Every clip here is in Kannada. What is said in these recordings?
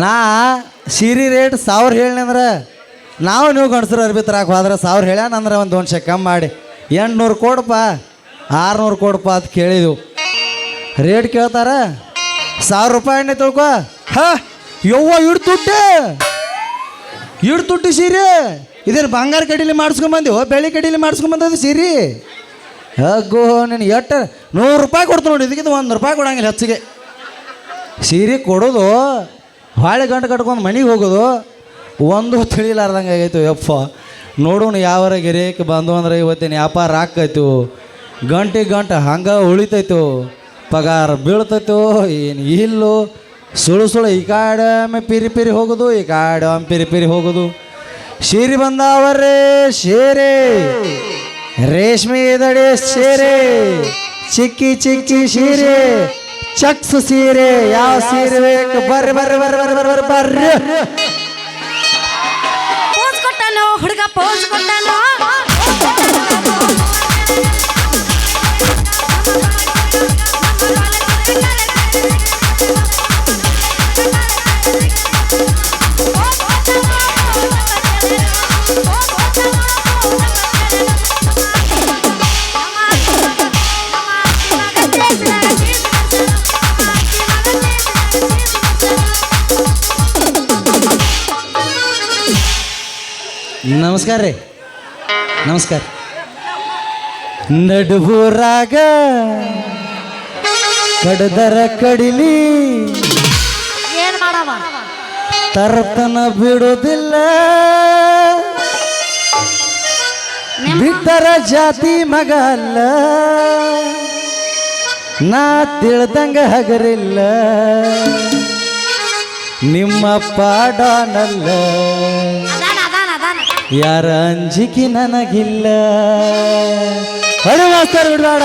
ನಾ ಸೀರೆ ರೇಟ್ 1000 ಹೇಳಿ ಅಂದ್ರೆ ನಾವು ನೀವು ಗಂಡಸ್ರು ಅರ್ಬಿ ತರಕ್ಕೆ ಹೋದ್ರೆ 1000 ಹೇಳ್ಯಾನಂದ್ರೆ ಒಂದು 1 ಕಮ್ಮಿ ಮಾಡಿ 800 ಕೊಡಪ್ಪ 600 ಕೊಡಪ್ಪ ಅಂತ ಕೇಳಿದೆವು. ರೇಟ್ ಕೇಳ್ತಾರ 1000 ರೂಪಾಯಿ ತಿಳ್ಕೊ. ಹಾ ಯವ್ವ ಇಡ್ ತುಟ್ಟಿ ಸೀರೆ ಇದೇನು ಬಂಗಾರ ಕಡೀಲಿ ಮಾಡಿಸ್ಕೊಂಬಂದಿವೋ ಬೆಳ್ಳಿ ಕಡೀಲಿ ಮಾಡಿಸ್ಕೊಂಬಂದದು ಸೀರೆ. ಅಗ್ಗೋ ನೀನು ಎಷ್ಟು 100 ರೂಪಾಯಿ ಕೊಡ್ತು ನೋಡಿ, ಇದಕ್ಕಿಂತ 1 ರೂಪಾಯಿ ಕೊಡಂಗಿಲ್ಲ ಹೆಚ್ಚಿಗೆ. ಸೀರೆ ಕೊಡೋದು ಹೊಳೆ ಗಂಟು ಕಟ್ಕೊಂಡು ಮನೆಗೆ ಹೋಗೋದು ಒಂದು ತಿಳಿಲಾರ್ದಂಗೆ ಆಗೈತು. ಯಪ್ಪ ನೋಡೋಣ ಯಾವಾರ ಗಿರೇಕೆ ಬಂದು ಅಂದ್ರೆ ಇವತ್ತಿನ ವ್ಯಾಪಾರ ಆಕೈತು, ಗಂಟೆ ಹಂಗೆ ಉಳಿತೈತು, ಪಗಾರ ಬೀಳ್ತೈತು ಏನು ಇಲ್ಲು. ಸುಳು ಈ ಕಾಡೊಮ್ಮೆ ಪಿರಿ ಹೋಗೋದು, ಈ ಕಾಡೊಮ್ಮೆ ಪಿರಿ ಹೋಗೋದು. ಸೀರೆ ಬಂದಾವರೇ ಶೇರೆ, ರೇಷ್ಮೆ ದಡೆ ಸೀರೆ, ಚಿಕ್ಕಿ ಸೀರೆ, ಚಕ್ಸ್ ಸೀರೆ. ಯಾವ ಸೀರೆ ಬೇಕು ಬರ್ರಿ ಬರ್ರಿ ಬರ್ರಿ ಬರ್ರಿ ಬರ್ರಿ ಬರ್ರಿ. ಪೋಸ್ ಕೊಟ್ಟಾನೋ ಹುಡುಗ, ಪೋಸ್ ಕೊಟ್ಟಾನೋ. ನಮಸ್ಕಾರ ರೀ, ನಮಸ್ಕಾರ. ನಡುಬೂರಾಗ ಕಡದರ ಕಡಿಲಿ ಏನ್ ಮಾಡವ ತರತನ ಬಿಡೋದಿಲ್ಲ, ಬಿಟ್ಟರ ಜಾತಿ ಮಗ ಅಲ್ಲ, ನಾ ತಿಳ್ದಂಗ ಹಗರಿಲ್ಲ, ನಿಮ್ಮ ಪಾಡನಲ್ಲ, ಯಾರ ಅಂಜಿಕೆ ನನಗಿಲ್ಲ. ಹೊಡೆ ಮಾಸ್ತರ್ ಬಿಡ್ಬೇಡ.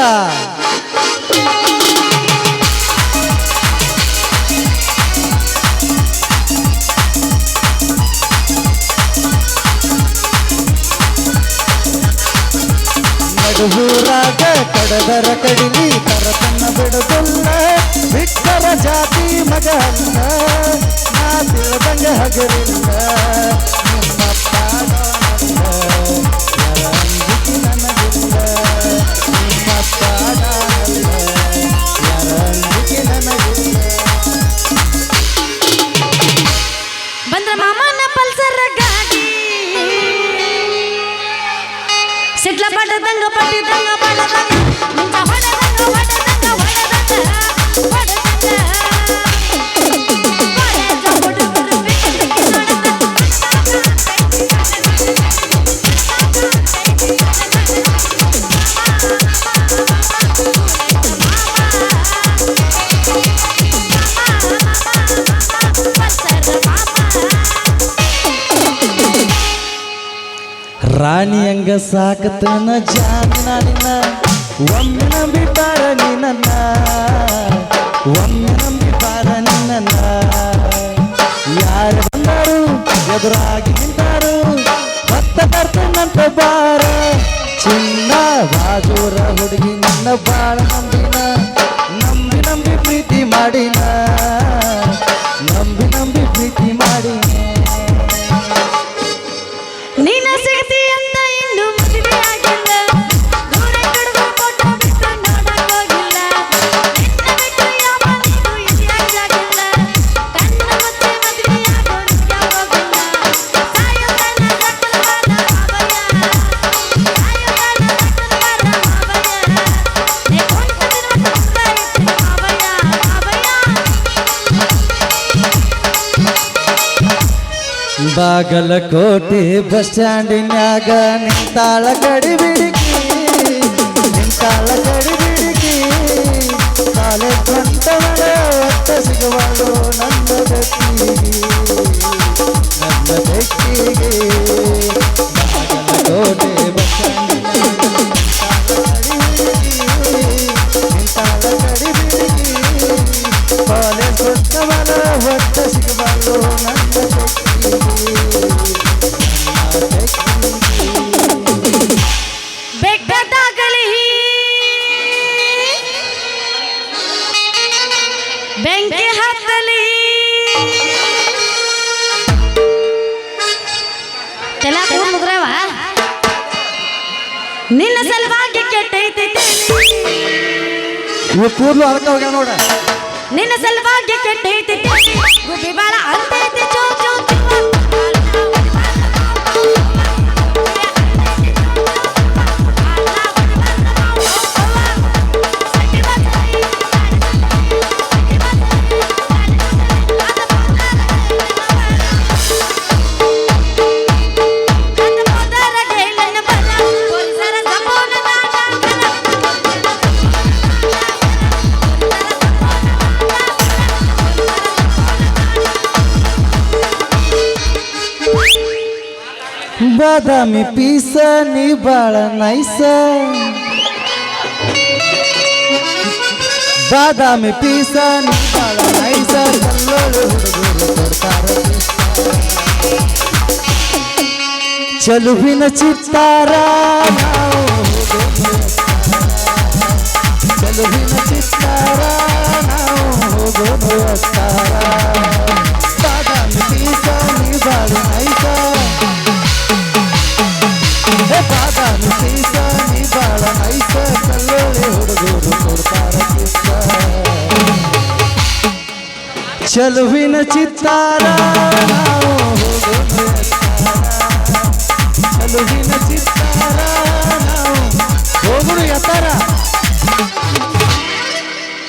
ನಡುಬೂರಾಗ ಕಡದರ ಕಡಿಲಿ ತರತನ್ನ ಬಿಡುದಿಲ್ಲ, ಬಿಟ್ಟರ ಜಾತಿ ಮಗ ಅಲ್ಲ, ನಾ ತಿಳ್ದಂಗ ಹಗರಿಲ್ಲ, ನಿಮ್ಮ ಪಾಡನಲ್ಲ, ಯಾರ ಅಂಜಿಕೆ ನನಗಿಲ್ಲ, ನಿಮ್ಮ ಪಾಡನಲ್ಲ, ಯಾರ ಅಂಜಿಕೆ ನನಗಿಲ್ಲ. ಬಂದ್ರ ಮಾಮನ ಪಲ್ಸರ್ ಗಾಡಿ, ಸಿಟ್ಲ ಪಟ್ಟದಂಗ ಪಟ್ಟಿದಂಗ ಪಟ್ಟದಂಗ ಮುಂಚ ಹೊಡೆದಂಗ ಹೊಡೆದಂಗ ಹೊಡೆದಂಗ ಹೊಡೆದಂಗ ರಾಣಿ ಹಂಗ ಸಾಕತನ ಜಾನ ನಿನ್ನ, ಒಮ್ಮೆ ನಂಬಿ ಬಾರ ನಿನ್ನ, ಒಮ್ಮೆ ನಂಬಿ ಬಾರ ನಿನ್ನ. ಯಾರು ಬಂದರು ಎದುರಾಗಿ ನಿಂತಾರು, ಭತ್ತ ಬರ್ತನಂತ ಬಾರ ಚಿನ್ನ ಬಾಜೂರ ಹುಡುಗಿ ನಿನ್ನ ಬಾಳ ನಂಬಿನ, ನಂಬಿ ಪ್ರೀತಿ ಮಾಡಿನ, ನಂಬಿ ಪ್ರೀತಿ ಮಾಡಿನ. ನೀನ ಸಿಗತಿ ಅಂತ ಇನ್ನು ಮದುವೆ ಆಗಿಲ್ಲ, ದೂರ ಕಡೆದು ಫೋಟೋ ಬಿಟ್ಟು ನೋಡಕ್ಕೋಗಿಲ್ಲ, ನಿನ್ನ ಬಿಟ್ಟು ಯಾವ ನೀನು ಇತಿಹಾಸಾಗಿಲ್ಲ, ಕಣ್ಣ ಮುಚ್ಚಿ ಮದುವೆಯಾಗೋ ನಿಜವಾಗೋಗಿಲ್ಲ, ಸಾಯೋ ಕಣ್ಣ ಕಟ್ಟಲು ಬಾರ ಮಾವಯ್ಯ, ಸಾಯೋ ಕಣ್ಣ ಕಟ್ಟಲು ಬಾರ ಮಾವಯ್ಯ, ನೀ ಕೊಂಡ ದಿನ ಇತ್ತು ಮಾವಯ್ಯ ಮಾವಯ್ಯ. ಬಾಗಲಕೋಟೆ ಬಸ್ ಸ್ಟ್ಯಾಂಡಿನ್ಯಾಗ ನಿಂತಾಳ ಗಡಿಬಿಡಿಕಿ, ನಿಂತಾಳ ಗಡಿಬಿಡಿಕಿ, ಕಾಲೇಜ್ ಬಂತವಳ ಒಟ್ಟ ಸಿಗುವಳು ನನ್ನ ಬೆಕ್ಕಿಗೆ, ನನ್ನ ಬೆಕ್ಕಿಗೆ. ಬಾಗಲಕೋಟೆ ಬಸ್ ಸ್ಟ್ಯಾಂಡಿನ್ಯಾಗ ನಿಂತಾಳ ಗಡಿಬಿಡಿಕಿ, ಕಾಲೇಜ್ ಬಂತವಳ ಒಟ್ಟ ಸಿಗುವಳು ನನ್ನ ಬೆಟ್ಟದಾಗಲಿ ಬೆಂಕಿ ಹತ್ತಲಿ ತಲೆ ಕೂದ್ರವ ನಿನ್ನ ಸಲುವಾಗಿ ಕೆಟ್ಟೈತೆ ಇವ್ ಕೂದಲು ಅದಕ್ಕೆ ಹೋಗ್ಯಾವ ನೋಡ. ನಿನ್ನ ಸಲುವಾಗಿ ಕೆಟ್ಟೈತೆ ಗುಬ್ಬಿ ಬಾಳ ಅಂತೈತೆ ಚೋ ಚೋ ಬಾದಾಮಿ ಪೀಸ ನೀ ಬಾಳ ನೈಸ, ಬಾದಾಮಿ ಪೀಸ ನೀ ಬಾಳ ನೈಸ, ಕಲ್ಲೋಳು ಹುಡುಗರು ಕೊಡ್ತಾರ ಚಲುವಿನ ಚಿತ್ತಾರ ನಾವು ಚಲುವಿನ ಚಿತ್ತಾರ ನಾವು ಹೋಗೋದು ಅತ್ತಾರ. ಬಾದಾಮಿ ಪೀಸ ನೀ ಬಾಳ ನೈಸ, ಬಾದಾಮಿ ಪೀಸ ನೀ ಬಾಳ ನೈಸ, ಕಲ್ಲೋಳಿ ಹುಡುಗರು ಕೊಡ್ತಾರ ಕಿತ್ತ. ಚಲುವಿನ ಚಿತ್ತಾರ ನಾವು ಹೋಗೋದು ಎತ್ತಾರ, ಚಲುವಿನ ಚಿತ್ತಾರ ನಾವು ಹೋಗುದು ಎತ್ತಾರ.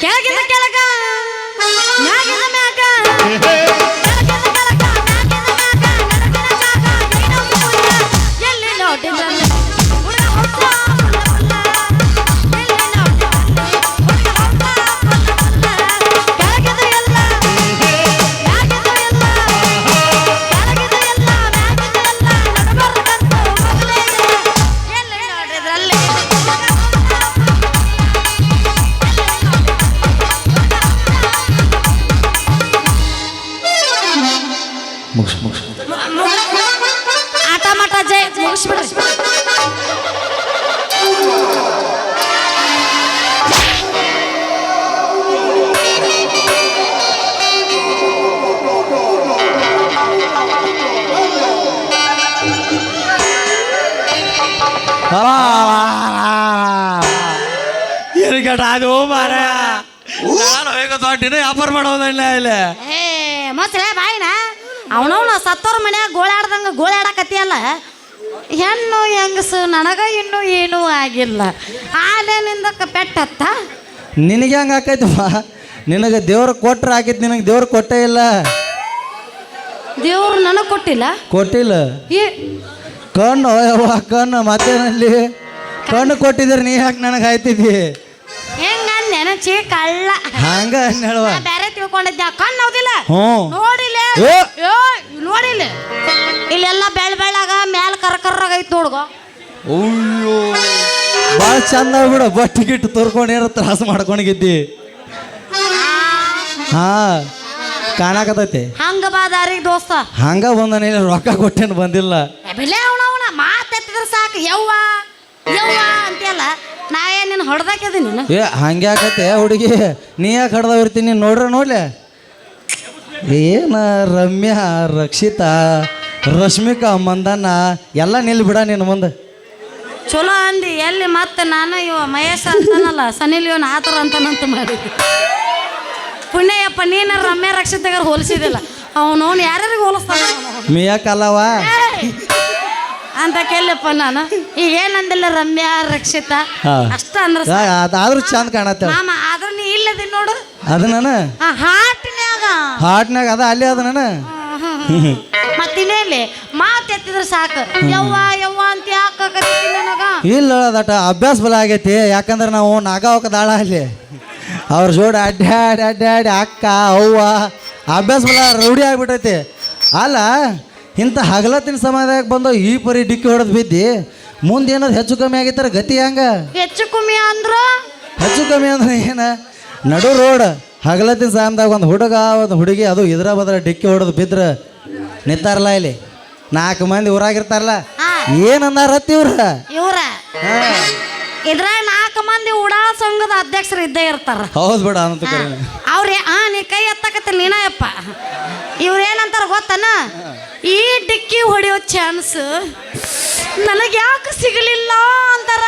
ಕೆಳಗಿಂದ ಕೆಳಗ ಮ್ಯಾಗಿಂದ ಮ್ಯಾಗ ಕೆಳಗಿಂದ ಕೆಳಗ ಮ್ಯಾಗಿಂದ ಮ್ಯಾಗ ನಡುವಿನ ಜಾಗ ಏನೋ ಮುಗಿಲ್ಲ ಎಲ್ಲಿ ನೋಡಿದ್ರಲ್ಲ ಹುಡುಗ ಹೊತ್ತ ಎಲ್ಲಿ ನೋಡಿದ್ರಲ್ಲ ಹುಡುಗ ಹೊತ್ತ ಕೆಳಗಿಂದ ಎಲ್ಲ ಮ್ಯಾಗಿಂದ ಎಲ್ಲ ಕೆಳಗಿಂದ ಎಲ್ಲ ಮ್ಯಾಗಿಂದ ಎಲ್ಲ ನಡುಬರ್ಕಂತ ಮೊದಲೇ ಎಲ್ಲಿ ನೋಡಿದ್ರಲ್ಲಿ ಮುಗಿಸ್ ಮುಗಿಸ್ ಆಟ ಮಾಟ ಜೈ ಮುಗಿಸ್ಬಿಡ್ರಿ. ಎರಿಗಟ ಅದು ಮಾರ ನಾನು ಹೇಗ ದೊಡ್ಡಿನ ವ್ಯಾಪಾರ ಮಾಡೋದಲ್ಲ ಇಲ್ಲಿ. ಏ ಮೊಸಳೆ ಬಾಯಿನ ಅವನವನ ಸತ್ತೋರ್ ಮನ್ಯಾಗ ಗೋಳಾಡ್ದಂಗ ಗೋಳಾಡಕತ್ತಿಯಲ್ಲ. ಹೆಣ್ಣು ಹೆಂಗಸು ನನಗ ಇನ್ನೂ ಏನೂ ಆಗಿಲ್ಲ. ಆಲೇನಿಂದ ಪೆಟ್ಟತ್ತ ನಿನಗೆ ಹಂಗೆ ಆಕೈತಮ್ಮ. ನಿನಗೆ ದೇವ್ರ ಕೊಟ್ರೆ ಆಕೈತಿ, ನಿನಗೆ ದೇವ್ರ ಕೊಟ್ಟೇ ಇಲ್ಲ. ದೇವ್ರು ನನಗೆ ಕೊಟ್ಟಿಲ್ಲ. ಕೊಟ್ಟಿಲ್ಲ ಏ ಕಣ್ಣು ಯವ್ವ ಕಣ್ಣು ಮತ್ತೇನಲ್ಲಿ ಕಣ್ಣು ಕೊಟ್ಟಿದ್ರೆ ನೀ ಯಾಕೆ ನನಗೆ ಆಯ್ತಿದ್ದಿ? ಹೆಂಗ ನೆನಚಿ ಕಳ್ಳ ಹಂಗ ಹೇಳುವ ಬೇರೆ ತಿಳ್ಕೊಂಡಿದ್ದೆ. ಕಣ್ಣು ಹೌದಿಲ್ಲ ಹ್ಞೂ ನೋಡಿಲ್ಲ ಏ! ನೋಡಿಲ್ಲ ಇಲ್ಲೆಲ್ಲ ಬೆಳ್ ಬೆಳ್ಳಾಗ ಮ್ಯಾಲ ಕರ್ಕರ್ರಾಗ ಐತ್ ನೋಡ್ಗೋ. ಅಯ್ಯೋ ಭಾಳ ಚಂದ ಬಿಡು. ಬಟ್ಟಿ ಗಿಟ್ಟು ತೋರ್ಕೊಂಡು ಏನೋ ತ್ರಾಸ ಮಾಡ್ಕೊಂಡಿದ್ದಿ. ಹಾ ಕಾಣಕತೈತಿ ಹಂಗ ಬಾ ದಾರಿಗೆ ದೋಸ್ತ. ಹಂಗ ಬಂದನೇನು ರೊಕ್ಕ ಕೊಟ್ಟೇನು ಬಂದಿಲ್ಲ. ಬೆಲೆ ಅವನವನ ಮಾತೆತ್ತಿದ್ರೆ ಸಾಕು ಯವ್ವ ಯವ್ವ ಅಂತೆಲ್ಲ. ನಾ ಏನ್ ನಿನ್ನ ಹೊಡೆದಾಕಿದೆ ನೀನು? ಏ ಹಂಗೆ ಆಕತ್ತೆ ಹುಡುಗಿ, ನೀ ಯಾಕೆ ಹಡ್ದ ಇರ್ತೀನಿ ನೋಡ್ರ ನೋಡ್ಲೆ. ಏನ ರಮ್ಯಾ ರಕ್ಷಿತಾ ರಶ್ಮಿಕಾ ಮಂದಣ್ಣ ಎಲ್ಲ ನಿಲ್ ಬಿಡ ನಿನ್ನ ಮುಂದೆ. ಚಲೋ ಅಂದಿ ಎಲ್ಲಿ ಮತ್ತೆ ನಾನು ಇವ ಮಹೇಶ್ ಅಂತಾನಲ್ಲ ಸನಿಲ್ ಇವನ್ ಆತರ ಅಂತಾನಂತ ಮಾಡಿದ್ದೆ. ಪುಣ್ಯಪ್ಪ ನೀನ ರಮ್ಯ ರಕ್ಷಿತಗಾರ ಹೋಲಿಸಿದಿಲ್ಲ. ಅವನವನು ಯಾರ್ಯಾರಿಗೆ ಹೋಲಿಸ್ತಾನ ಮಿಯಾ ಕಲವ ಅಂತ ಕೇಳಪ್ಪ ನಾನು. ಈಗ ಏನಂದಿಲ್ಲ ರಮ್ಯಾ ರಕ್ಷಿತಾ ಅಷ್ಟ ಅಂದ್ರ ಅದಾದ್ರೂ ಚಂದ ಕಾಣತ್ತೆ ಮಾಮ. ಆದ್ರ ನೀ ಇಲ್ಲದಿ ನೋಡು ಅದು ನಾನು ಹಾಟಿನ್ಯಾಗ ಹಾಟ್ನಾಗ ಅದ ಅಲ್ಲಿ ಅದ ನಾನು ಮತ್ತಿನ್ನೇಲಿ ಮಾತು ಎತ್ತಿದ್ರೆ ಸಾಕು ಯವ್ವ ಯವ್ವ ಅಂತ ಯಾಕತ್ತಿ ನನಗ. ಇಲ್ಲ ದಟ ಅಭ್ಯಾಸ ಬಲ ಆಗೈತಿ. ಯಾಕಂದ್ರೆ ನಾವು ನಾಗಾವಕ ದಾಳ ಅಲ್ಲಿ ಅವ್ರ ಜೋಡಿ ಅಡ್ಡಾಡಿ ಅಡ್ಡಾಡಿ ಅಕ್ಕ ಅವ್ವ ಅಭ್ಯಾಸ ಬಲ ರೂಢಿ ಆಗ್ಬಿಟ್ಟೈತಿ. ಅಲ್ಲ ಇಂಥ ಹಗಲತ್ತಿನ ಸಮಯದಾಗ ಬಂದು ಈ ಪರಿ ಡಿಕ್ಕಿ ಹೊಡೆದು ಬಿದ್ದಿ. ಮುಂದೆ ಏನಾದ್ರು ಹೆಚ್ಚು ಕಮ್ಮಿ ಆಗಿತ್ತರ ಗತಿ ಹಂಗ? ಹೆಚ್ಚು ಕಮ್ಮಿ ಅಂದ್ರು ಹೆಚ್ಚು ಕಮ್ಮಿ ಅಂದ್ರೆ ಏನು? ನಡು ರೋಡ್ ಹಗಲತ್ತಿನ ಸಮಯದಾಗ ಒಂದು ಹುಡುಗ ಒಂದು ಹುಡುಗಿ ಅದು ಇದ್ರ ಬದ್ರ ಡಿಕ್ಕಿ ಹೊಡೆದು ಬಿದ್ರೆ ನಿಂತಾರಲ್ಲ ಇಲ್ಲಿ 4 ಮಂದಿ ಊರಾಗಿರ್ತಾರಲ್ಲ. ಏನಂದಾರತ್ತ ಇವ್ರ ಇವ್ರ ಇದ್ರಾಗ 4 ಮಂದಿ ಉಡಾ ಸಂಘದ ಅಧ್ಯಕ್ಷರು ಇದ್ದೇ ಇರ್ತಾರ. ಹೌದು ಬಿಡ ಅಂತ ಕರೆ. ಅವ್ರೇ ನೀ ಕೈ ಎತ್ತಕತ್ತಿಲ್ಲ ನೀನಯಪ್ಪ. ಇವ್ರೇನಂತಾರ ಗೊತ್ತನ, ಈ ಡಿಕ್ಕಿ ಹೊಡೆಯೋ ಚಾನ್ಸ್ ನನಗೆ ಯಾಕೆ ಸಿಗಲಿಲ್ಲ ಅಂತಾರ.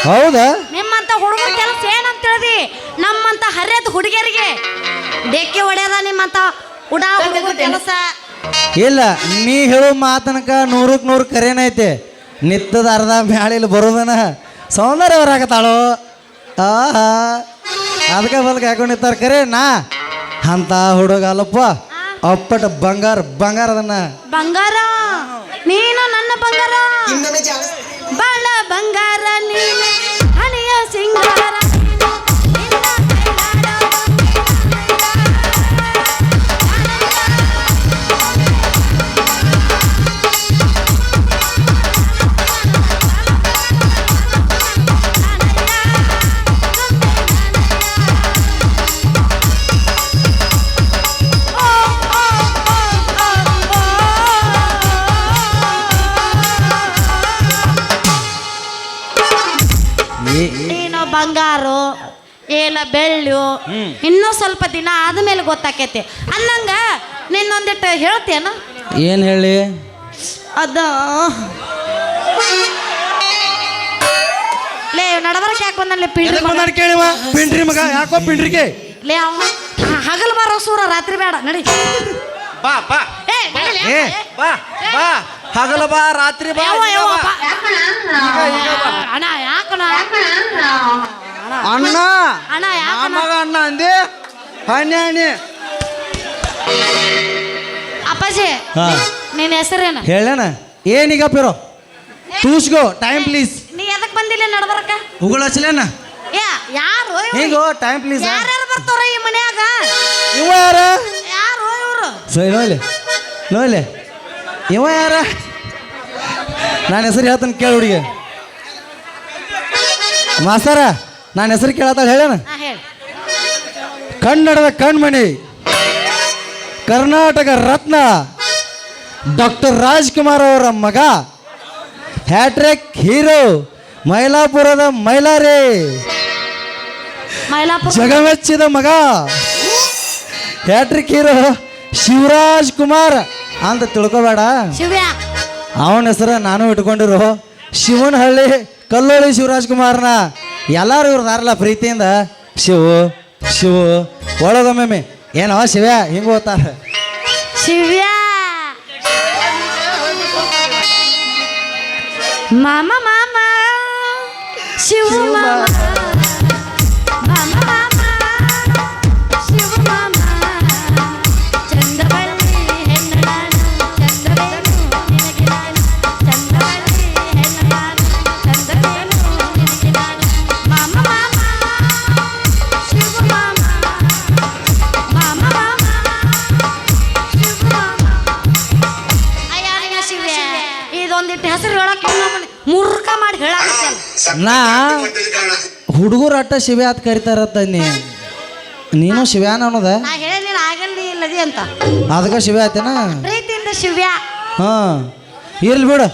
ಹೌದಾ? ನಿಮ್ಮಂತ ಹುಡುಗರ ಕೆಲಸ ಏನಂತ ಹೇಳ್ದಿ? ನಮ್ಮಂತ ಹರಿಯದ ಹುಡುಗಿಯರಿಗೆ ಡಿಕ್ಕಿ ಹೊಡೆಯದ ನಿಮ್ಮಂತ ಉಡಾ ಹುಡುಗರ ಕೆಲಸ. ಇಲ್ಲ, ನೀ ಹೇಳೋ ಮಾತನಕ 100ಕ್ಕೆ 100 ಕರೇನೈತೆ. ನಿತ್ತದ ಅರ್ಧ ಮ್ಯಾಳಿಲ್ ಬರೋದನ ಸೌಂದರ್ಯ ಹೊರಾಕತ್ತಾಳು. ಆಹಾ, ಅದಕ್ಕೆ ಬಲ್ಕ ಹಾಕೊಂಡಿರ್ತಾರೆ ಕರೆ. ನಾ ಅಂತ ಹುಡುಗ ಅಲ್ಲಪ್ಪ, ಅಪ್ಪಟ ಬಂಗಾರ ಅದನ್ನ. ಬಂಗಾರ ನೀನು ನನ್ನ ಬಂಗಾರ, ಬಾಳ ಬಂಗಾರ ನೀನು, ಹನಿಯ ಸಿಂಗಾರ. ನೀನು ಬಂಗಾರು ಏನ ಬೆಳ್ಳು, ಇನ್ನೂ ಸ್ವಲ್ಪ ದಿನ ಆದ್ಮೇಲೆ ಗೊತ್ತಾಕೈತಿ ಅನ್ನಂಗ ನಿನ್ನೊಂದಿಟ್ಟು ಹೇಳ್ತೇನ? ಏನು ಹೇಳಿ? ಅದ ಲೇ ನಡಬರಕ್ಕೆ ಯಾಕೆ ಬಂದಲ್ಲಿ ಕೇಳಿವ ಪಿಂಡ್ರಿ ಮಗ, ಯಾಕೋ ಪಿಂಡ್ರಿಗೆ ಲೇ ಅವ ಹಗಲು ಬಾರೋ ಸೂರ, ರಾತ್ರಿ ಬೇಡ ನಡಿ. ಬಾ ಬಾ ಬಾ ಬಾ, ಹಗಲು ಬಾ ರಾತ್ರಿ ಬಾ. ಅಣ್ಣ ಯಾಕಣ್ಣ ಅಣ್ಣ ಅಣ್ಣ ಮಗ ಅಣ್ಣ ಅಂದಿ ಹಣ್ಣೆ. ಅಪ್ಪಾಜಿ ಹಾ. ನಿನ್ನ ಹೆಸರೇನ? ಹೇಳಣ ಏನೀಗ ಪಿರೋ ತೂಸ್ಗೋ ಟೈಮ್ ಪ್ಲೀಸ್. ನೀ ಎದಕ್ ಬಂದಿಲ್ಲ ನಡ್ಬರಕ? ಉಗುಳು ಹಚ್ಚಲೇನ? ಯಾರು ಹಿಂಗೋ ಟೈಮ್ ಪ್ಲೀಸ್. ಯಾರ್ಯಾರು ಬರ್ತಾರ ಈ ಮನ್ಯಾಗ? ಇವ ಯಾರ? ಯಾರು ಇವ್ರು? ಸರಿ ನೋಯ್ಲೆ ಇವ ಯಾರ? ನಾನು ಹೆಸರು ಹೇಳ್ತಾನೆ ಕೇಳಿ ಹುಡುಗಿ. ಮಾಸ್ತರ ನಾನು ಹೆಸರು ಕೇಳತ್ತಾಳ, ಹೇಳೋಣ. ಹೇಳಿ. ಕನ್ನಡದ ಕಣ್ಮಣಿ, ಕರ್ನಾಟಕ ರತ್ನ ಡಾಕ್ಟರ್ ರಾಜ್ಕುಮಾರ್ ಅವರ ಮಗ, ಹ್ಯಾಟ್ರಿಕ್ ಹೀರೋ, ಮೈಲಾಪುರದ ಮೈಲಾರಿ, ಜಗಮೆಚ್ಚಿದ ಮಗ, ಹ್ಯಾಟ್ರಿಕ್ ಹೀರೋ ಶಿವರಾಜ್ ಕುಮಾರ್ ಅಂತ ತಿಳ್ಕೊಬೇಡ. ಶಿವ್ಯ ಅವನ ಹೆಸರು ನಾನು ಇಟ್ಕೊಂಡಿರೋ ಶಿವನಹಳ್ಳಿ ಕಲ್ಲೋಳಿ ಶಿವರಾಜ್ ಕುಮಾರ್ನ. ಎಲ್ಲರೂ ಇವ್ರದಾರಲ್ಲ ಪ್ರೀತಿಯಿಂದ ಶಿವು ಒಳಗೊಮ್ಮೆ ಏನೋ ಶಿವ್ಯ ಹಿಂಗೆ ಓದ್ತಾರೆ. ಶಿವ್ಯ ಮಾಮ ಮಾಮ ಶಿವ ಮಾಮ ಮಾಮ ಮಾಮ ಶಿವ ಮಾಮ ಚಂದ್ರವಳ್ಳಿ ಹೆಣ್ಣು ನಾನು ಚಂದ್ರವೇನು ನಿನಗೆ ನಾನು ಚಂದ್ರವಳ್ಳಿ ಹೆಣ್ಣು ನಾನು ಚಂದ್ರವೇನು ನಿನಗೆ ನಾನು ಮಾಮ ಮಾಮ ಶಿವ ಮಾಮ ಮಾಮ ಮಾಮ ಶಿವ ಮಾಮ. ಅಯ್ಯ ಶಿವ್ಯ ಇದೊಂದಿಟ್ಟು ಹೆಸರು ಹೇಳಕ್ಕೆ ಮುರ್ಕ ಮಾಡಿ ಹೇಳಾಕತ್ತಲ್ಲ. ನಾ ಹುಡುಗರು ಅಟ್ಟ ಶಿವ್ಯ ಅಂತ ಕರಿತಾರತ್ತ ನೀನು ಶಿವ್ಯಾನ ಅನ್ನೋದ? ನಾ ಹೇಳಿಲ್ಲ ಆಗಲ್ಲಿ ಇಲ್ಲದಿ ಅಂತ, ಅದಕ್ಕೆ ಶಿವ್ಯ ಆಯ್ತೇನ? ಪ್ರೀತಿಯಿಂದ ಶಿವ್ಯ. ಹಾಂ ಇರ್ಲಿ ಬಿಡು,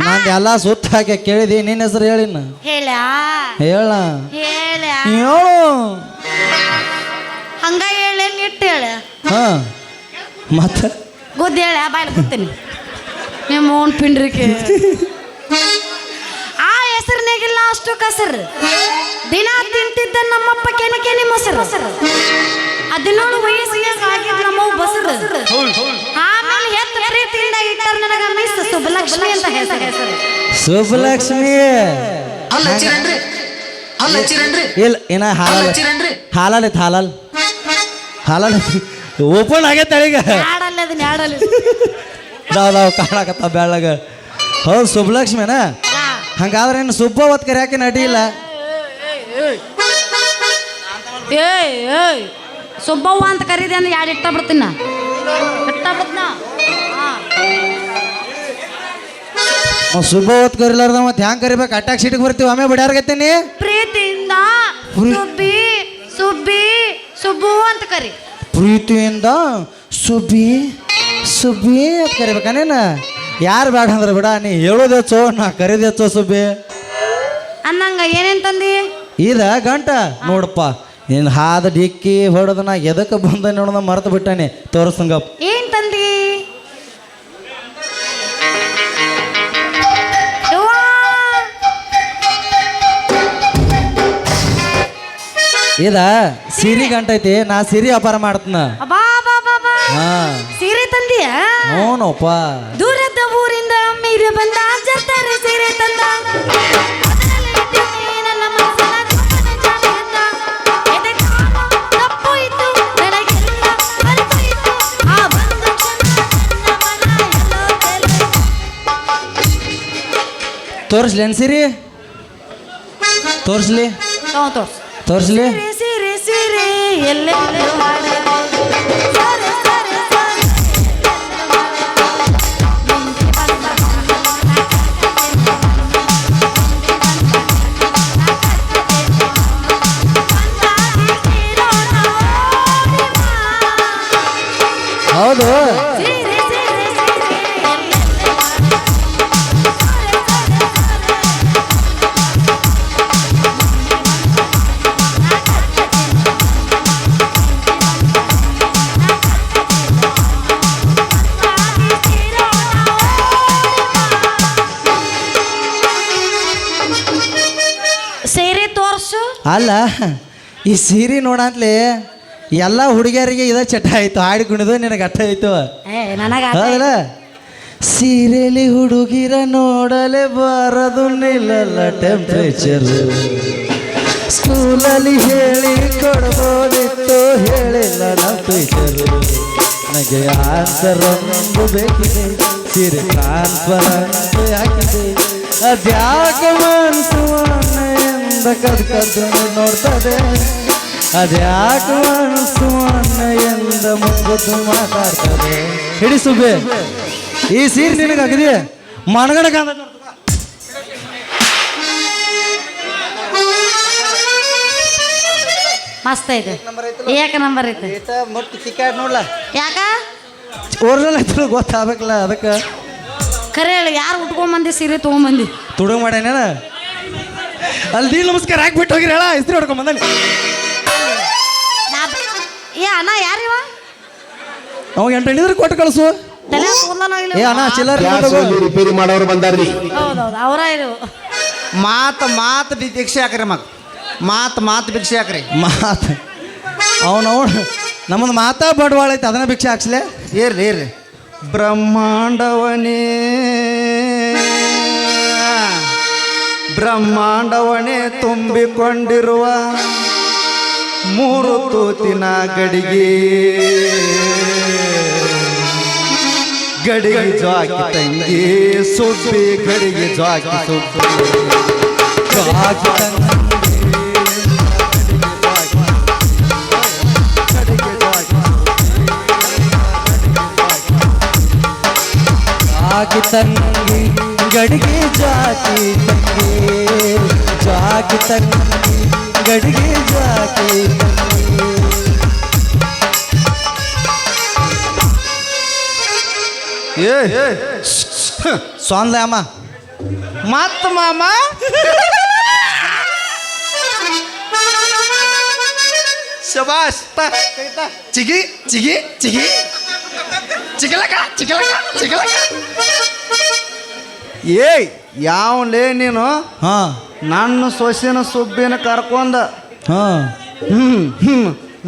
ನಂದು ಎಲ್ಲ ಸುತ್ತ ಹಾಕಿ ಕೇಳಿದಿ. ನಿನ್ನ ಹೆಸರು ಹೇಳಿನ ಹೇಳ ಹೇಳ ಹೇಳು. ಹಂಗ ಹೇಳ ನಿಟ್ಟು ಹೇಳ. ಹಾಂ ಮತ್ತೆ ಗುದ್ದಿ ಹೇಳ ಬಾಯ್ಲಿ ಗೊತ್ತೀನಿ ನಿಮ್ಮ ಓನ್ ಪಿಂಡ್ರಿಕೆ. ಆ ಹೆಸರಿನಾಗಿಲ್ಲ ಅಷ್ಟು ಕಸರು, ದಿನ ತಿಂತಿದ್ದ ನಮ್ಮಪ್ಪ ಕೆನೆ ಮೊಸರು, 17 ವಯಸ್ಸಿನಾಗ ಆಗಿದ್ ನಮ್ಮವ್ ಬಸರು. ಆಮೇಲೆ ಹೆತ್ತ ಪ್ರೀತಿಯಿಂದ ಇಟ್ಟಾರ ನನಗ ಮಿಸ್ ಸುಬ್ಬಲಕ್ಷ್ಮಿ ಅಂತ ಹೆಸರು. ಸುಬ್ಬಲಕ್ಷ್ಮಿ ಇಲ್ಲ ಏನ ಹಾಲಲ್ ಓಪನ್ ಆಗೈತೆ ಈಗ. ಹಾಡಲ್ಲ ಅದನ್ನ ಹಾಡಲ್ಲ ನಾವು ಕಾಣಕತ್ತ ಬೆಳ್ಳಗ. ಹೌದು ಸುಬ್ಬಲಕ್ಷ್ಮಿನ? ಹಂಗಾದ್ರೆ ಇನ್ನು ಸುಬ್ಬವತ್ ಕರಿಯಾಕೆ ನಡಿಯಿಲ್ಲ. ಏಯ್ ಸುಬ್ಬವ್ವ ಅಂತ ಕರೀದೆ ಅಂದ್ರೆ ಯಾರು ಇಟ್ಟ ಬಿಡ್ತೀನ ಇಟ್ಟ ಬಿಡ್ತೀನ. ಸುಬ್ಬವತ್ ಕರಿಲಾರ್ದ ಮತ್ತೆ ಹ್ಯಾಂಗ ಕರಿಬೇಕು? ಅಟ್ಯಾಕ್ ಸೀಟಿಗೆ ಬರ್ತೀವಿ ಆಮೇಲೆ ಬಿಡ್ಯಾರ್ಗತ್ತೀನಿ. ಪ್ರೀತಿಯಿಂದ ಸುಬ್ಬಿ ಸುಬ್ಬಿ ಸುಬ್ಬು ಅಂತ ಕರಿ. ಪ್ರೀತಿಯಿಂದ ಸುಬ್ಬಿ ಅಂತ ಕರಿಬೇಕಾನೇನ? ಯಾರು ಬೇಡ ಅಂದ್ರೆ ಬಿಡ, ನೀ ಹೇಳೋದು ಹೆಚ್ಚೋ ನಾ ಕರೀದು ಹೆಚ್ಚೋ ಸುಬ್ಬಿ. ಅನ್ನಂಗ ಏನೇನ್ ತಂದಿ ಇದ ಗಂಟ ನೋಡಪ್ಪ ನೀನು ಹಾದ ಡಿಕ್ಕಿ ಹೊಡೆದ ನಾ ಎದಕ್ಕೆ ಬಂದ ನೋಡೋದ ಮರೆತು ಬಿಟ್ಟಾನೆ ತೋರಿಸ್ತಂಗಪ್ಪ ಏನ್ ತಂದಿ ಯವ್ವಾ. ಇದ ಸಿರಿ ಗಂಟ ಐತಿ ನಾ ಸಿರಿ ವ್ಯಾಪಾರ ಮಾಡ್ತನ ಅಬ್ಬಾ ಬಾ ಬಾ ಬಾ ಹಾ ಸೀರೆ ತಂದಿಯ ನೋನಪ್ಪ ದೂರದ ಊರಿಂದ ಮೀರಿ ಬಂದ ಜರ್ತಾರೆ ಸೀರೆ ತಂದ ಅದರಲ್ಲಿ ಇಟ್ಟಿನಿ ನನ್ನ ಮನಸ್ಸನ್ನ ಜೋಪಾನ ಜಾಣೆಯನ್ನ. ಎದೆ ಕಾಮ ತಪ್ಪೋಯ್ತು ನನಗೆಲ್ಲ ಮರೆತೋಯ್ತು. ಆ ಬಂದ ಕ್ಷಣ ನನ್ನ ಮನ ಎಲ್ಲೋ ತೇಲೋಯ್ತು. ತೋರಿಸ್ಲಿ ಏನು ಸಿರಿ ತೋರಿಸ್ಲಿ ತೋರ್ಸು ತೋರಿಸ್ಲಿ ಸೀರೆ ಸೀರೆ ಸೀರೆ ಎಲ್ಲೆಲ್ಲೋ ಹಾಡಿದೆ. ಸರೆ ಸರೆ ಸರೆ ಮಿಂಚಿ ಬಂದ ಹೌದು ಸೀರೆ ಸೀರೆ ಸೀರೆ ಎಲ್ಲೆಲ್ಲೋ ಸೀರೆ ತೋರ್ಸು ಅಲ್ಲ ಈ ಸೀರೆ ನೋಡಂತ್ಲಿ ಎಲ್ಲ ಹುಡುಗಿಯರಿಗೆ ಇದ ಚಟ ಆಯ್ತು ಹಾಡಿ ಕುಣಿದು ನಿನಗೆ ಅಟ್ಟ ಆಯ್ತು ಏ ನನಗ ಹೌದಲ್ಲ ಸೀರೆಲಿ ಹುಡುಗಿರ ನೋಡಲೆ ಬಾರದು ನಿಲ್ಲಲ್ಲ ಟೆಂಪ್ರೇಚರ್ ಸ್ಕೂಲಲ್ಲಿ ಹೇಳಿ ಕೊಡ್ಬೋದಿತ್ತು ಹೇಳಿಲ್ಲ ನಮ್ಮ ಟೀಚರ್ ನನಗೆ ಆನ್ಸರ್ ಒಂದು ಬೇಕಿದೆ ಸೀರೆ ಟ್ರಾನ್ಸ್ಫರ್ ಹಾಕಿದೆ ಅದ್ಯಾಕ ಮನಸ್ಸು ಎಂದ ಕದ್ ಕದ್ದು ನೋಡ್ತದೆ ಅದ್ಯಾಕ ಮನಸ್ಸು ಎಂದ ಮುಗ್ಗದ್ದು ಮಾತಾಡ್ತದೆ ಹಿಡಿ ಸುಬ್ಬೆ ಈ ಸೀರೆ ನಿನಗೆ ಅಗದಿ ಮನಗಡ ಮಸ್ತ್ ಐತೆ ಏಕ ನಂಬರ್ ಐತೆ ಮತ್ತೆ ಚಿಕ್ಕಾಡ್ ನೋಡ್ಲ ಯಾಕ ಒರಿಜಿನಲ್ ಐತ್ರ ಗೊತ್ತಾಗಬೇಕಲ್ಲ ಅದಕ್ಕೆ ಖರೆ ಹೇಳಿ ಯಾರು ಉಟ್ಕೊಂಬಂದಿ ಸೀರೆ ತೊಗೊಂಬಂದಿ ತುಡುಗ ಮಾಡ್ಯಾನ ಅಲ್ಲಿ ದೀಡ್ ನಮಸ್ಕಾರ ಹಾಕ್ಬಿಟ್ಟು ಹೋಗಿರಿ ಹೇಳ ಇಸ್ತ್ರಿ ಹೊಡ್ಕೊಂಡ್ ಬಂದಾನೆ ಏ ಅಣ್ಣ ಯಾರಿವ ಅವಾಗ 8 ಎಣ್ಣಿದ್ರೆ ಕೊಟ್ಟು ಕಳಿಸು ತಲೆ ಕೂದಲನೋ ಇಲ್ಲ ಏ ಅಣ್ಣ ಚಿಲ್ಲರ್ ರಿಪೇರಿ ಮಾಡೋರು ಬಂದಾರ್ರಿ ಹೌದೌದು ಅವರ ಇದು ಮಾತು ಭಿಕ್ಷೆ ಹಾಕ್ರಿ ಮಾತು ಭಿಕ್ಷೆ ಹಾಕ್ರಿ ಮಾತು ಅವನವನು ನಮ್ಮದು ಮಾತಾ ಬಡವಾಳ ಐತೆ ಅದನ್ನ ಭಿಕ್ಷೆ ಹಾಕ್ಸ್ಲೆ ಇರ್ರಿ ಬ್ರಹ್ಮಾಂಡವನೇ ತುಂಬಿಕೊಂಡಿರುವ 3 ತೂತಿನ ಗಡಿಗೆ ಜಾಕಿ ತಂಗಿ ಸುಬ್ಬಿ ಗಡಿಗೆ ಜಾಕಿ ಸುಬ್ಬಿ ಜಾಕಿ ತಂಗಿ ಜಾಕಿ ತಂಗಿ ಗಡಿಗೆ ಜಾಕಿ ತಂಗಿ ಗಡಿಗೆ ಜಾಕಿ ಸೊಂದ್ಲ ಅಮ್ಮ ಮತ್ತ ಮಾಮ ಶಬಾಷ್ ಚಿಗಿ ಚಿಗಿ ಚಿಗಿ ಚಿಗಲಕ ಏಯ್ ಯಾವಲೇ ನೀನು ಹಾಂ ನನ್ನ ಸೊಸೆನ ಸುಬ್ಬಿನ ಕರ್ಕೊಂಡ ಹಾಂ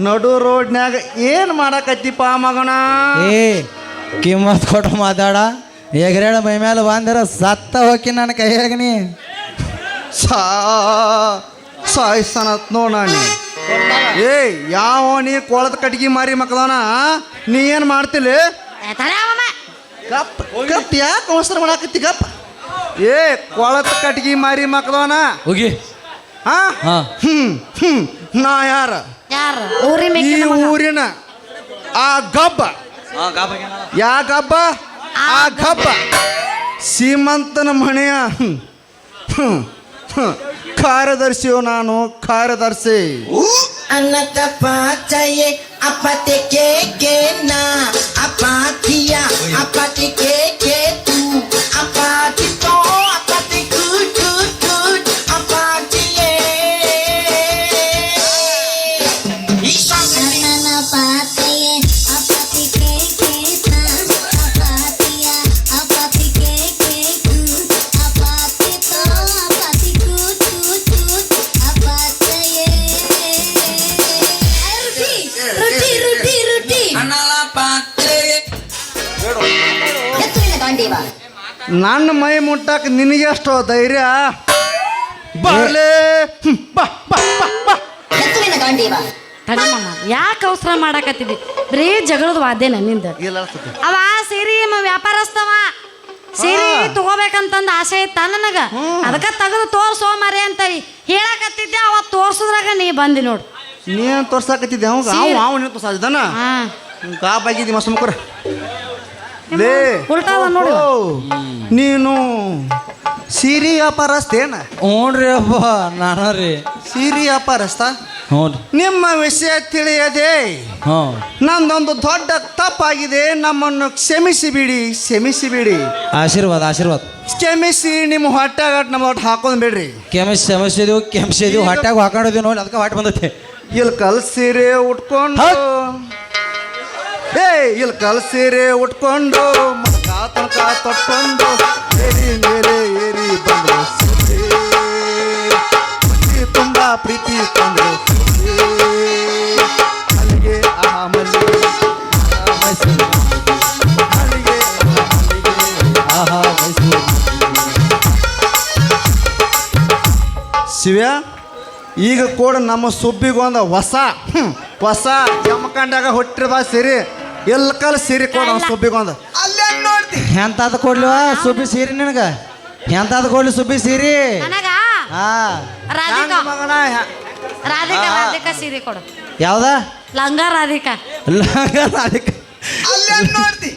ನಡು ರೋಡ್ನ್ಯಾಗ ಏನು ಮಾಡಕತ್ತಿಪ್ಪ ಮಗನ ಏ ಕಿಮ್ಮತ್ ಕೊಟ್ಟು ಮಾತಾಡ ಎಗರೇಳ ಮೈ ಮೇಲೆ ಬಂದಿರ ಸತ್ತ ಹೋಗಿ ನನ್ನ ಕೈಯಾಗ ನೀ ಸಾಯಿಸ್ತಾನತ್ ನೋಡ ನೀ ಏಯ್ ಯಾವ ನೀ ಕೊಳದ ಕಟ್ಗಿ ಮಾರಿ ಮಕ್ಕಳನ ನೀ ಏನು ಮಾಡ್ತಿಲ್ಲ ಗಪ್ ಗಪ್ ಯಾಕೆ ಅವಸರ ಮಾಡಾಕತ್ತಿ ಗಪ್ ಏ ಕೊಳದ ಕಟ್ಗಿ ಮಾರಿ ಮಕ್ಕಳನ ಹೋಗಿ ಹಾ ಹಾಂ ನಾ ಯಾರ ಯಾರು ಈ ಊರಿನ ಆ ಗಬ್ಬ ಯಾ ಗಬ್ಬ ಆ ಗಬ್ಬ ಸೀಮಂತನ ಮನೆಯ ಕಾರ್ಯದರ್ಶಿಯೋ ನಾನು ಕಾರ್ಯದರ್ಶಿ Anatapacaye apate ke na apatia apate ke tu apati to apate good apati ನನ್ನ ಮೈ ಮುಟ್ಟಕ್ಕೆ ನಿನಗೆ ಅಷ್ಟು ಧೈರ್ಯ ಬಾರ್ಲೆ ಬಾ ಬಾ ಬಾ ಬಾ ತಡಿ ಮಾಮ ಯಾಕೆ ಅವಸರ ಮಾಡಾಕತ್ತಿದ್ದಿ ಬರೀ ಜಗಳದ ವಾದ್ಯನ ನಿಂದ ಇಲ್ಲ ಅವ ಸೀರೆ ವ್ಯಾಪಾರಸ್ತವ ಸೀರೆ ತಗೋಬೇಕಂತಂದು ಆಸೆ ಇತ್ತ ನನಗ ಅದಕ್ಕೆ ತೆಗೆದು ತೋರ್ಸೋ ಮರೆ ಅಂತ ಹೇಳಕತ್ತಿದ್ದೆ ಅವ ತೋರ್ಸುದ್ರಾಗ ನೀ ಬಂದಿ ನೋಡು ನೀನು ತೋರ್ಸಾಕತ್ತಿದ್ದೆ ಅವಾಗ ಅವ ನೀನು ತೋರ್ಸಾದಿದ್ದಾನ ಹಾ ಗಾಬಾಗಿದ್ದಿ ಮಸ್ತ್ ಮುಕ್ಕರ ಲೇ ಉಲ್ಟಾವ ನೋಡು ನೀನು ಸೀರೆ ವ್ಯಾಪಾರಸ್ತೇನ ಹ್ಞೂ ಅಪ್ಪ ನಾನ ರೀ ಸೀರೆ ವ್ಯಾಪಾರಸ್ತ ಹ್ಞೂ ನಿಮ್ಮ ವಿಷಯ ತಿಳಿಯದೆ ಹ್ಞೂ ನಂದೊಂದು ದೊಡ್ಡ ತಪ್ಪಾಗಿದೆ ನಮ್ಮನ್ನು ಕ್ಷಮಿಸಿಬಿಡಿ ಆಶೀರ್ವಾದ ಕ್ಷಮಿಸಿ ನಿಮ್ಮ ಹೊಟ್ಟೆಗಾಟ ನಮ್ಮ ಒಟ್ಟು ಹಾಕೊಂಡ್ ಬಿಡ್ರಿ ಕೆಮ್ಸಿದೀವಿ ಹೊಟ್ಯಾಗ ಹಾಕೊಂಡಿದ್ದೀವಿ ನೋಡಿ ಅದಕ್ಕೆ ಹೊಟ್ಟೆ ಬಂದೈತೆ ಇಲ್ಲಿ ಕಲ್ ಸೀರೆ ಉಟ್ಕೊಂಡು ಇಲ್ಲಿ ಕಲ್ ಸೀರೆ ಉಟ್ಕೊಂಡು ತನಕ ತೊಟ್ಕೊಂಡು ಮೇಲೆ ಏರಿ ಬಂದ್ರು ತುಂಬಾ ಪ್ರೀತಿ ತಂದ್ರು ಅಲ್ಲಿಗೆ ಶಿವ್ಯ ಈಗ ಕೂಡ ನಮ್ಮ ಸುಬ್ಬಿಗೊಂದು ಹೊಸ ಜಮಖಂಡಾಗ ಹುಟ್ಟಿರ್ಬಾ ಸೀರೆ ಎಲ್ಲ ಕಾಲ ಸೀರೆ ಕೊಡ ನಮ್ಮ ಸುಬ್ಬಿಗೊಂದು ಅಲ್ಲೇ ನೋಡ್ತಿ ಎಂತಾದ ಕೊಡ್ಲಿವ ಸುಬ್ಬಿ ಸೀರೆ ನಿನಗ ಎಂತಾದ ಕೊಡ್ಲಿ ಸುಬ್ಬಿ ಸೀರೆ ನನಗ ಹಾ ರಾಧಿಕಾ ಮಗನ ರಾಧಿಕಾ ಸೀರೆ ಕೊಡು ಯಾವ್ದ ಲಂಗ ರಾಧಿಕಾ ಅದಕ್ಕೆ ಅಲ್ಲೇ ನೋಡ್ತಿ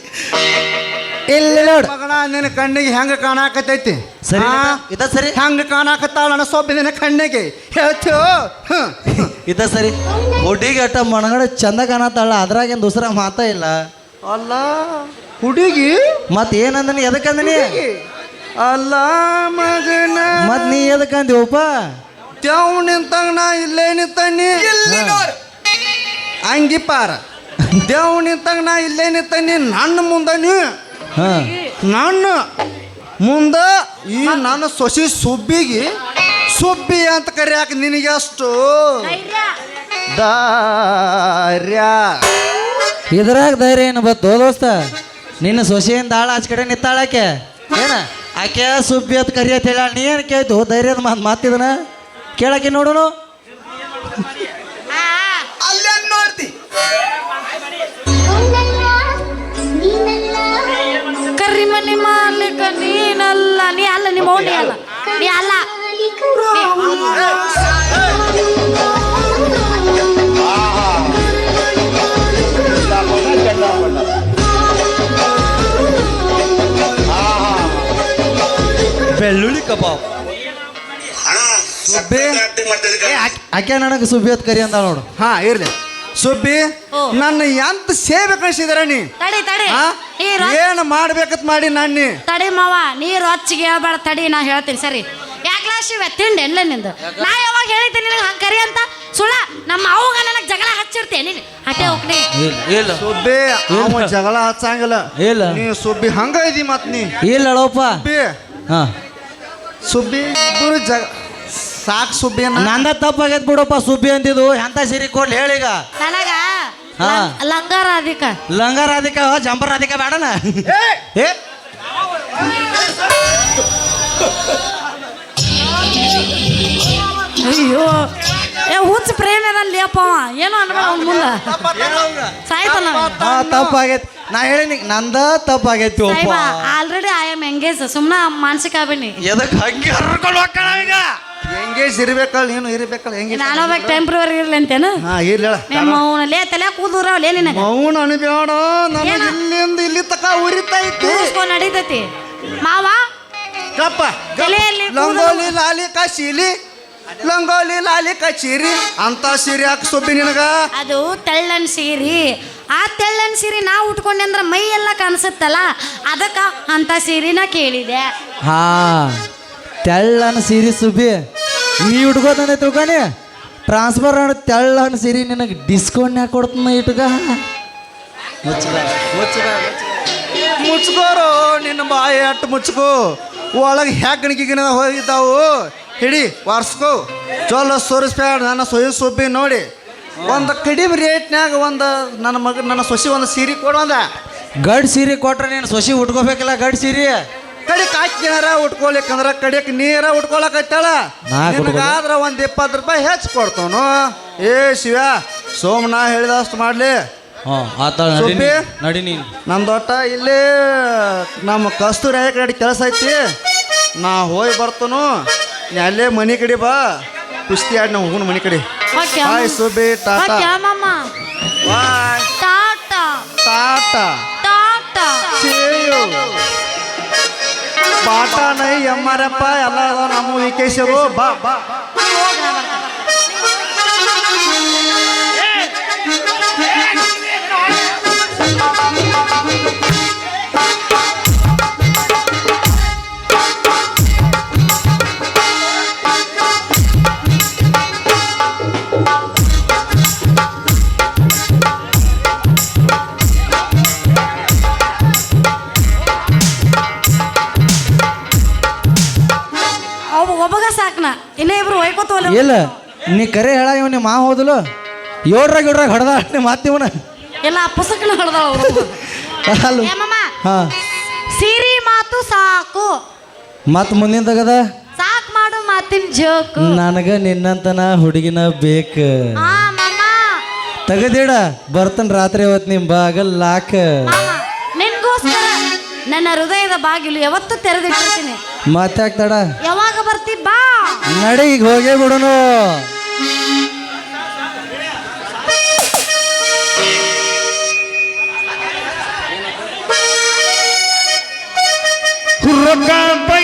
ಇಲ್ಲಿ ನೋಡು ಮಗನ ನಿನ್ನ ಕಣ್ಣಿಗೆ ಹೆಂಗ ಕಾಣಾಕತೈತಿ ಸರಿ ಇದ ಸರಿ ಹೆಂಗ ಕಾಣಾಕತ್ತಾಳ ನನ್ನ ಸೊಬ್ಬಿ ನಿನ್ನ ಕಣ್ಣಿಗೆ ಹೇಳ್ತೋ ಇದ ಸರಿ ಹುಡುಗಿ ಅಟ್ಟ ಮನಗಡೆ ಚಂದ ಕಾಣತ್ತಾಳ ಅದ್ರಾಗೇನು ದೂಸರ ಮಾತ ಇಲ್ಲ ಅಲ್ಲ ಹುಡುಗಿ ಮತ್ ಏನಂದನಿ ಎದಕ್ಕಂದನಿ ಅಲ್ಲ ಮಗನ ಮತ್ ನೀ ಎದಕ್ಕಂದಿವಪ್ಪ ತ್ಯಾವ್ ನಿಂತಂಗ ನಾ ಇಲ್ಲೇ ನಿಂತನಿ ಅಂಗಿ ಪಾರ ದೇವ್ ನಿಂತಂಗ ನಾ ಇಲ್ಲೇ ನಿಂತನಿ ನನ್ನ ಮುಂದ ನೀ ಹಾ ನನ್ನ ಮುಂದ ಈ ನನ್ನ ಸೊಸಿ ಸುಬ್ಬಿ ಅಂತ ಕರಿಯಾಕ ನಿನಗೆ ಅಷ್ಟು ದಾರ್ಯ ಇದ್ರಾಗ ಧೈರ್ಯ ಏನು ಬತ್ತು ದೋಸ್ತ ನಿನ್ನ ಸೊಸೆಯಿಂದ ಆಳ ಆಚ ಕಡೆ ನಿತ್ತಾಳಾಕೆ ಏನ ಆಕೆ ಸುಬ್ಬಿ ಅಂತ ಕರಿಯತ್ ಹೇಳ ನೀ ಏನು ಕೇಳ್ತು ಧೈರ್ಯದ ಮಾತಿದನ ಕೇಳಕ್ಕೆ ನೋಡೋನು ಅಲ್ಲೇ ನೋಡ್ತಿ ಕರಿಮನಿ ಮಾಲಿಕ ನೀನಲ್ಲ ನೀ ಅಲ್ಲ ನಿಮ್ಮ ಮೌನಿ ಅಲ್ಲ ನೀ ಅಲ್ಲ ಬೆಳ್ಳುಳ್ಳಿ ಕಬಾಬ್ ಸುಬ್ಬಿ ಆಕೆ ನನಗೆ ಸುಬ್ಬಿ ಅಂತ ಕರಿ ಅಂತ ನೋಡು ಹಾ ಇರ್ಲಿ ಸುಬ್ಬಿ ನನ್ನ ಎಂತ ಸೇವೆ ಕಳಿಸಿದಾರ ನೀ ತಡಿ ಏನು ಮಾಡ್ಬೇಕತ್ ಮಾಡಿ ನಾನಿ ತಡಿ ಮಾವ ನೀರು ಹಚ್ಚಿಗೆ ಹೇಳ್ಬೇಡ ತಡಿ ನಾ ಹೇಳ್ತೀನಿ ಸರಿ ಯಾಕ್ಲಾ ಶಿವ ತಿಂಡಿ ಎಲ್ಲ ನಿಂದು ನಾ ಯಾವಾಗ ಹೇಳಿದ್ದೀನಿ ನಿನಗೆ ಹಂಗೆ ಕರಿ ಅಂತ ಸುಳ್ಳ ನಮ್ಮ ಅವ್ಗ ನನಗೆ ಜಗಳ ಹಚ್ಚಿರ್ತೇನೆ ನೀನು ಅಟ್ಟೆ ಹೋಗ್ನಿ ಇಲ್ಲ ಸುಬ್ಬಿ ಅವ ಜಗಳ ಹಚ್ಚಂಗಿಲ್ಲ ಇಲ್ಲ ನೀ ಸುಬ್ಬಿ ಹಂಗ ಇದಿ ಮತ್ ನೀ ಇಲ್ಲ ಅಳೋಪ್ಪ ಸುಬ್ಬಿ ಹಾ ಸುಬ್ಬಿ ಇಬ್ಬರು ಸಾಕು ಸುಬ್ಬಿ ನಂದ ತಪ್ಪಾಗೈತ್ ಬಿಡಪ್ಪ ಸುಬ್ಬಿ ಅಂತಿದ್ದು ಎಂತ ಸಿರಿ ಕೊಡ್ಲಿ ಹೇಳೀಗ ನನಗ ಹಾ. ಲಂಗ ರಾಧಿಕ ಲಂಗ ರಾಧಿಕ ಜಂಪರ್ ರಾಧಿಕ ಬೇಡನ ಏ ಅಯ್ಯೋ ಏ ಹುಚ್ಚ ಪ್ರೇಮ ಅಲ್ಲಿ ಅಪ್ಪ ಅವ ಏನು ಅನ್ಬೇಡ ಅವ್ನ ಮುಂದೆ ಸಾಯ್ತಾನ ತಪ್ಪಾಗೈತಿ ನಾ ಹೇಳಿನಿ ನಂದ ತಪ್ಪಾಗೈತಿ ಸಾಯ್ಬಾ ಆಲ್ರೆಡಿ ಐ ಆಮ್ ಎಂಗೇಜ್ ಸುಮ್ಮನೆ ಮಾನಸಿಕ ಆಗ್ಬಿನಿ ಎದಕ್ಕೆ ಹಂಗೆ ಹರ್ಕೊಂಡು ಹೋಗ್ತಾಳ ಈಗ ಎಂಗೇಜ್ ಇರ್ಬೇಕಲ್ಲ ನೀನು ಇರ್ಬೇಕಲ್ಲ ಹೆಂಗೆ ನಾನು ಬೇಕು ಟೆಂಪ್ರವರಿ ಇರ್ಲಿ ಅಂತೇನು ಹಾ ಇರ್ಲಿ ನಿಮ್ಮ ಅವನಲ್ಲೇ ತಲೆ ಕೂದೂರವಲ್ಲೇ ನಿನಗೆ ಮೌನ ಅನ್ಬೇಡ ನನಗೆ ಇಲ್ಲಿಂದ ಇಲ್ಲಿ ತಕ ಉರಿತೈತಿ ಕೂರಿಸ್ಕೊಂಡು ನಡೀತೈತಿ ಮಾವ ಕಪ್ಪ ತಲೆಯಲ್ಲಿ ಲಂಗೋಲಿ ಲಾಲಿ ಕಶೀಲಿ ಲಂಗೋಲಿ ಲಾಲಿ ಕಚೀರಿ ಅಂತ ಸೀರೆ ಹಾಕಿ ಸೊಬ್ಬಿ ನಿನಗ ಅದು ತೆಳ್ಳನ್ ಸೀರೆ ಆ ತೆಳ್ಳನ್ ಸೀರೆ ನಾವು ಉಟ್ಕೊಂಡೆ ಅಂದ್ರೆ ಮೈ ಎಲ್ಲ ಕಾಣಿಸುತ್ತಲ್ಲ ಅದಕ್ಕೆ ಅಂತ ಸೀರೆನ ಕೇಳಿದೆ ಹಾ ತೆಳ್ಳನ ಸೀರೆ ಸುಬ್ಬಿ ನೀ ಉಟ್ಕೋತಂದೆ ತಿಳ್ಕೊನಿ ಟ್ರಾನ್ಸ್ಫರ್ ಅಣ್ಣ ತೆಳ್ಳನ ಸೀರೆ ನಿನಗೆ ಡಿಸ್ಕೌಂಟ್ ಯಾಕೆ ಕೊಡ್ತಾನ ಇಟ್ಕ ಮುಚ್ಕೋರು ನಿನ್ನ ಬಾಯಿ ಅಟ್ಟು ಮುಚ್ಕೋ ಒಳಗೆ ಹೆಗ್ಗಣಿಗಿನ ಹೋಗಿದ್ದಾವು ಹಿಡಿ ವಾರ್ಸ್ಕೋ ಚಲೋ ಸೋರಿಸ್ಬೇಡ ನನ್ನ ಸೊಬ್ಬಿ ನೋಡಿ ಒಂದು ಕಡಿಮೆ ರೇಟ್ನ್ಯಾಗ ಒಂದು ನನ್ನ ಸೊಸಿ ಒಂದು ಸೀರೆ ಕೊಡು ಒಂದ ಗಡ್ ಸೀರೆ ಕೊಟ್ರೆ ನೀನು ಸೊಸಿ ಉಟ್ಕೋಬೇಕಲ್ಲ ಗಡ್ ಸೀರೆ ಕಡಿಕ್ ಹಾಕಿನಾರ ಉಟ್ಕೊಳಿಕಂದ್ರ ಕಡಿಕ್ ನೀರ ಉಟ್ಕೊಳಕತ್ತಾಳ ನಿನಗಾದ್ರ ಒಂದ್ 20 ರೂಪಾಯಿ ಹೆಚ್ಚು ಕೊಡ್ತಾನು. ಏ ಶಿವ ಸೋಮನ ಹೇಳಿದಷ್ಟು ಮಾಡ್ಲಿ. ಸುಬ್ಬಿ ನಡಿ ನೀನು ನಮ್ಮ ದೊಡ್ಡ ಇಲ್ಲಿ ನಮ್ಮ ಕಸ್ತೂರಿ ಕಡೆ ಕೆಲಸ ಐತಿ, ನಾ ಹೋಗಿ ಬರ್ತನು. ನೀ ಅಲ್ಲೇ ಮನೆ ಕಡೆ ಬಾ, ಕುಸ್ತಿ ಆಡಿ ನಾವು ಹೋಗೋಣ ಮನೆ ಕಡೆ. ಬಾಯ್ ಸುಬ್ಬಿ, ಟಾಟಾ ಬಾಯ್, ಟಾಟಾ ಟಾಟಾ ಟಾಟಾ. ಸೇಯು ಬಾಟಾ ನೈ ಎಮ್ಮರಪ್ಪ ಎಲ್ಲ ಅದಾವ ನಮ್ಮ ವಿಕೇಶರು. ಬಾ ಬಾ ಒಬ್ಬಗ ಸಾಕ್ನ, ಇನ್ನೇ ಇಬ್ರು ಒಯ್ಕೋತ ಇಲ್ಲ ನೀ ಕರೆ ಹೇಳ ಇವ್ ನಿಮ್ಮ ಮಾ ಹೋದಲು 7 ಹೊಡೆದ ನಿಮ್ಮ ಮಾತಿವನ ಎಲ್ಲ ಪುಸ್ತಕನ ಹೊಡೆದಾವ ಅವರು. ಅಲ್ಲ ಹಾ ಸಿರಿ ಮಾತು ಸಾಕು, ಮತ್ ಮುಂದಿನ ತಗದ ಸಾಕ್ ಮಾಡು ಮಾತಿನ ಜೋಕು. ನನಗ ನಿನ್ನಂತನ ಹುಡುಗಿನ ಬೇಕು. ಆ ಮಾಮ ತಗದಿಡ ಬರ್ತನ್ ರಾತ್ರಿ ಹೊತ್ತು ನಿಮ್ ಬಾಗಲ್ ಲಾಕ. ಮಾಮ ನಿನ್ಗೋಸ್ಕರ ನನ್ನ ಹೃದಯದ ಬಾಗಿಲು ಯಾವತ್ತೂ ತೆರೆದಿಟ್ಟಿರ್ತೀನಿ. ಮಾತಾಕ್ ತಡ ಯಾವಾಗ ಬರ್ತಿ ಬಾ. ನಡಿ ಈಗ ಹೋಗೇ ಬಿಡೋನು.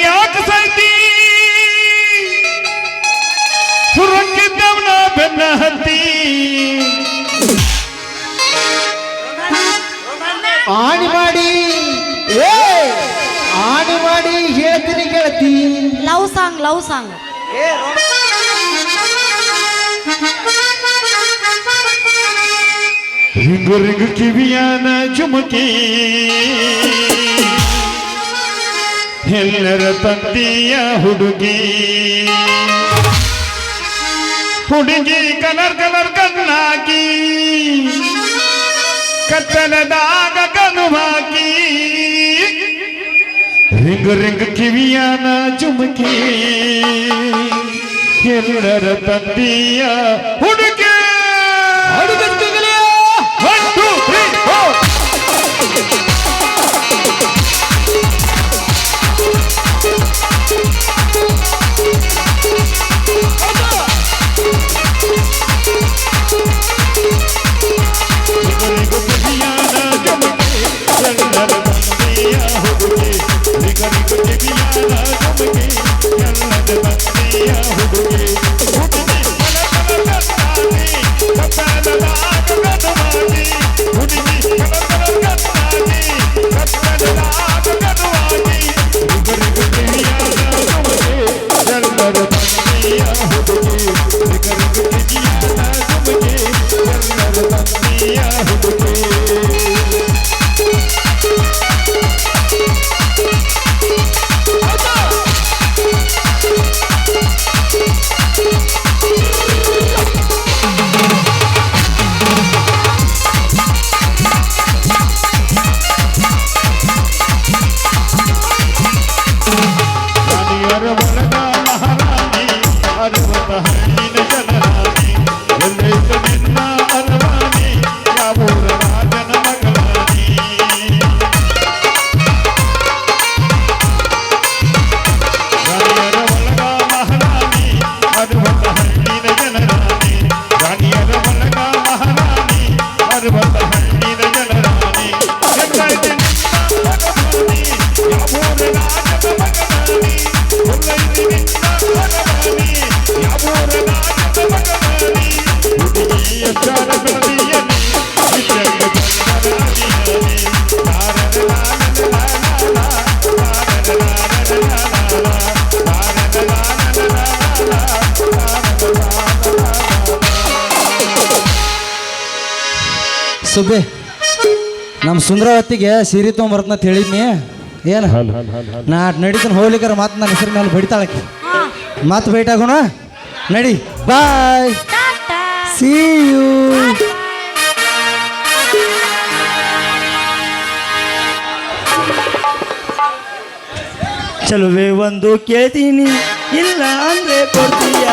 ಯಾಕೆ ಸಾಯ್ತಿ ಹುರಕ್ಕಿದ್ದವನ ಬೆನ್ನ ಹತ್ತಿ ಆಣಿ ಮಾಡಿ ಆಣಿ ಮಾಡಿ ಹೇಳ್ತೀನಿ ಗೆಳತಿ. Love song love song. Ring ring ಕಿವಿಯಾನ ಚುಮುಕಿ ಎಲ್ಲರ ತಂದೆಯ ಹುಡುಗಿ ಹುಡುಗಿ ಕಲರ್ ಕಲರ್ ಕಣ್ಣಾಕಿ ಕತ್ತಲದಾಗ ಕಣ್ಣು ಹಾಕಿ ರಿಂಗು ರಿಂಗು ಕಿವಿಯಾನ ಚುಮುಕಿ ಎಲ್ಲರ ತಂದೆಯ ಹುಡುಗಿ. One, two, three, four. Subbi ನಮ್ಮ ಸುಂದರವತ್ತಿಗೆ ಸೀರೆ ತೊಗೊಂಬರ್ತಂತ ಹೇಳಿದ್ನಿ. ಏನು ನಾ ನಡೀತಾನೆ ಹೋಗ್ಲಿಕ್ಕಾರ ಮಾತು ನನ್ನ ಹೆಸರು ಮೇಲೆ ಬಡಿತಾಳಕ್ಕೆ ಮಾತು ಭೇಟಾಗೋಣ. ನಡಿ ಬಾಯ್, ಸಿ ಯು. ಚಲುವೆ ಒಂದು ಕೇಳ್ತೀನಿ ಇಲ್ಲ ಅಂದ್ರೆ ಕೊಡ್ತೀಯ